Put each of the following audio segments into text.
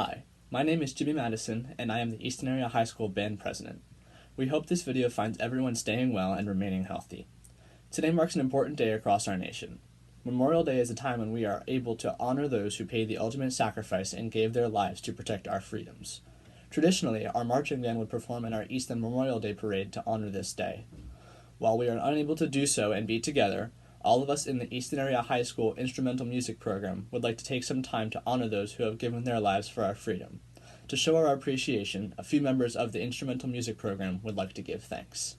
Hi, my name is Jimmy Madison, and I am the Easton Area High School Band President. We hope this video finds everyone staying well and remaining healthy. Today marks an important day across our nation. Memorial Day is a time when we are able to honor those who paid the ultimate sacrifice and gave their lives to protect our freedoms. Traditionally, our marching band would perform in our Easton Memorial Day Parade to honor this day. While we are unable to do so and be together, all of us in the Easton Area High School Instrumental Music Program would like to take some time to honor those who have given their lives for our freedom. To show our appreciation, a few members of the Instrumental Music Program would like to give thanks.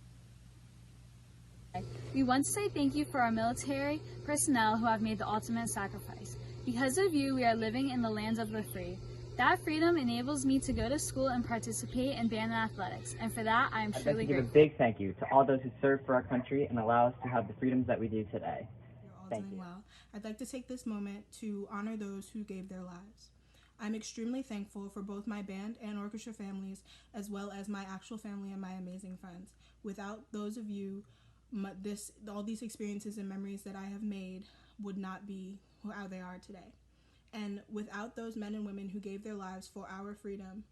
We want to say thank you for our military personnel who have made the ultimate sacrifice. Because of you, we are living in the lands of the free. That freedom enables me to go to school and participate in band and athletics, and for that, I am truly I'd like to give grateful. a big thank you to all those who served for our country and allow us to have the freedoms that we do today. You're all Thank doing you. well. I'd like to take this moment to honor those who gave their lives. I'm extremely thankful for both my band and orchestra families, as well as my actual family and my amazing friends. Without those of you, all these experiences and memories that I have made would not be how they are today. And without those men and women who gave their lives for our freedom,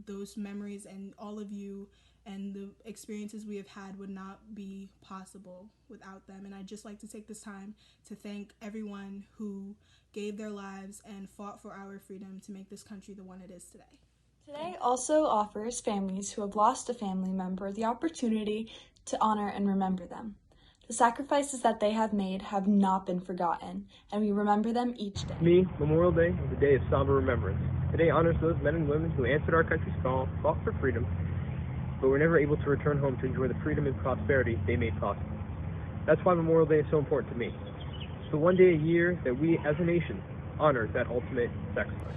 those memories and all of you and the experiences we have had would not be possible without them. And I'd just like to take this time to thank everyone who gave their lives and fought for our freedom to make this country the one it is today. Today also offers families who have lost a family member the opportunity to honor and remember them. The sacrifices that they have made have not been forgotten, and we remember them each day. To me, Memorial Day is a day of somber remembrance. Today honors those men and women who answered our country's call, fought for freedom, but were never able to return home to enjoy the freedom and prosperity they made possible. That's why Memorial Day is so important to me. It's the one day a year that we, as a nation, honor that ultimate sacrifice.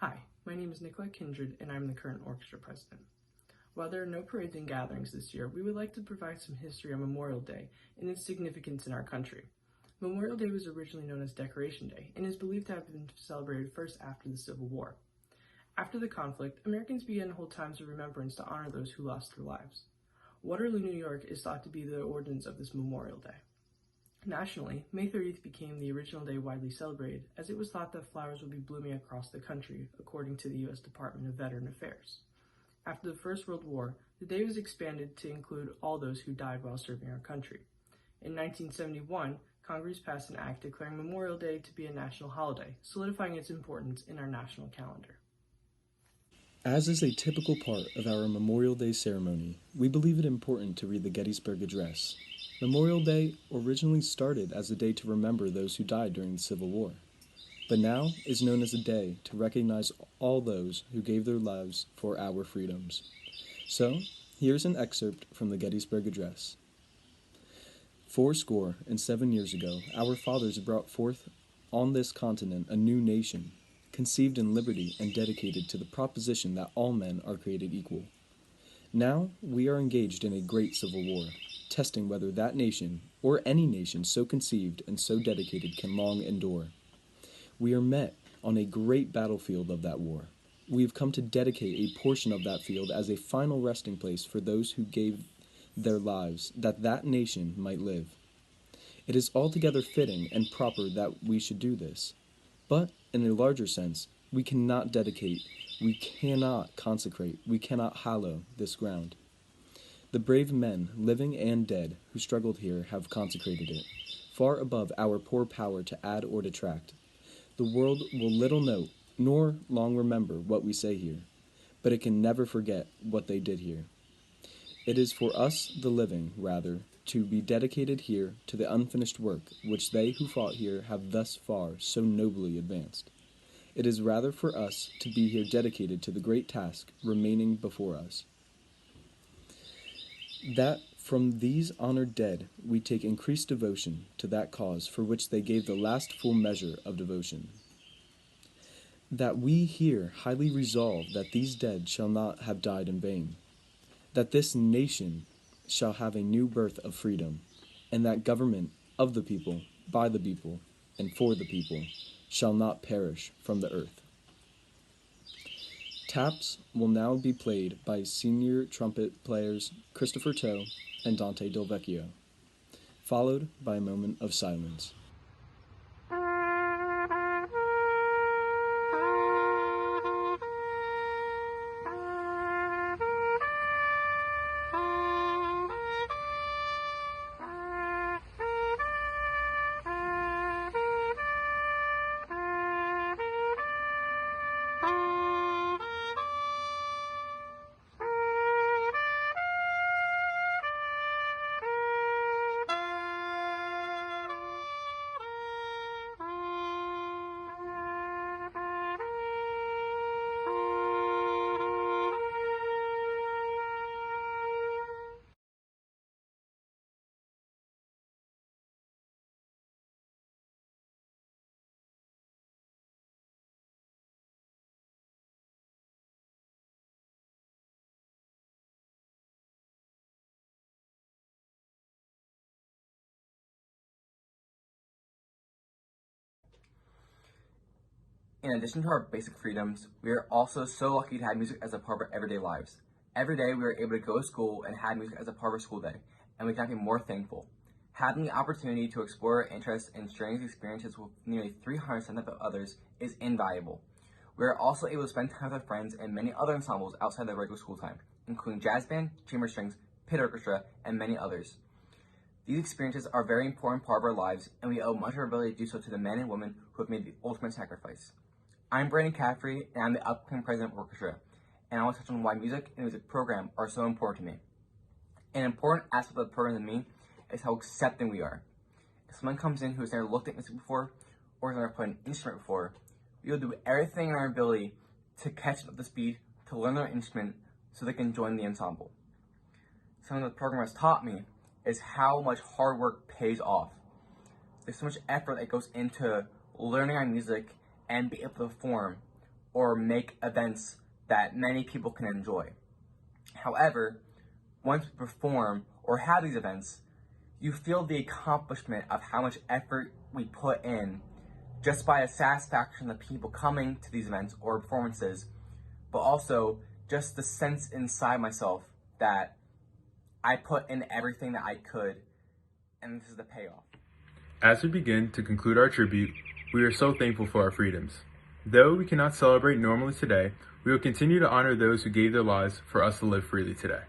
Hi, my name is Nikolai Kindred, and I'm the current orchestra president. While there are no parades and gatherings this year, we would like to provide some history on Memorial Day and its significance in our country. Memorial Day was originally known as Decoration Day and is believed to have been celebrated first after the Civil War. After the conflict, Americans began to hold times of remembrance to honor those who lost their lives. Waterloo, New York is thought to be the origins of this Memorial Day. Nationally, May 30th became the original day widely celebrated, as it was thought that flowers would be blooming across the country, according to the U.S. Department of Veteran Affairs. After the First World War, the day was expanded to include all those who died while serving our country. In 1971, Congress passed an act declaring Memorial Day to be a national holiday, solidifying its importance in our national calendar. As is a typical part of our Memorial Day ceremony, we believe it important to read the Gettysburg Address. Memorial Day originally started as a day to remember those who died during the Civil War, but now is known as a day to recognize all those who gave their lives for our freedoms. So, here's an excerpt from the Gettysburg Address. 77 years ago, our fathers brought forth on this continent a new nation, conceived in liberty and dedicated to the proposition that all men are created equal. Now we are engaged in a great civil war, testing whether that nation, or any nation so conceived and so dedicated, can long endure. We are met on a great battlefield of that war. We have come to dedicate a portion of that field as a final resting place for those who gave their lives that that nation might live. It is altogether fitting and proper that we should do this. But, in a larger sense, we cannot dedicate, we cannot consecrate, we cannot hallow this ground. The brave men, living and dead, who struggled here have consecrated it, far above our poor power to add or detract. The world will little note, nor long remember what we say here, but it can never forget what they did here. It is for us, the living, rather, to be dedicated here to the unfinished work which they who fought here have thus far so nobly advanced. It is rather for us to be here dedicated to the great task remaining before us. That from these honored dead we take increased devotion to that cause for which they gave the last full measure of devotion. That we here highly resolve that these dead shall not have died in vain. That this nation shall have a new birth of freedom, and that government of the people, by the people, and for the people shall not perish from the earth. Taps will now be played by senior trumpet players Christopher Toe and Dante Del Vecchio, followed by a moment of silence. In addition to our basic freedoms, we are also so lucky to have music as a part of our everyday lives. Every day we are able to go to school and have music as a part of our school day, and we cannot be more thankful. Having the opportunity to explore our interests and sharing these experiences with nearly 375 others is invaluable. We are also able to spend time with our friends and many other ensembles outside the regular school time, including jazz band, chamber strings, pit orchestra, and many others. These experiences are a very important part of our lives, and we owe much of our ability to do so to the men and women who have made the ultimate sacrifice. I'm Brandon Caffrey, and I'm the upcoming president of orchestra, and I want to touch on why music and music program are so important to me. An important aspect of the program to me is how accepting we are. If someone comes in who has never looked at music before, or has never played an instrument before, we will do everything in our ability to catch them up to speed, to learn their instrument, so they can join the ensemble. Something the program has taught me is how much hard work pays off. There's so much effort that goes into learning our music and be able to perform or make events that many people can enjoy. However, once we perform or have these events, you feel the accomplishment of how much effort we put in just by the satisfaction of the people coming to these events or performances, but also just the sense inside myself that I put in everything that I could, and this is the payoff. As we begin to conclude our tribute, we are so thankful for our freedoms. Though we cannot celebrate normally today, we will continue to honor those who gave their lives for us to live freely today.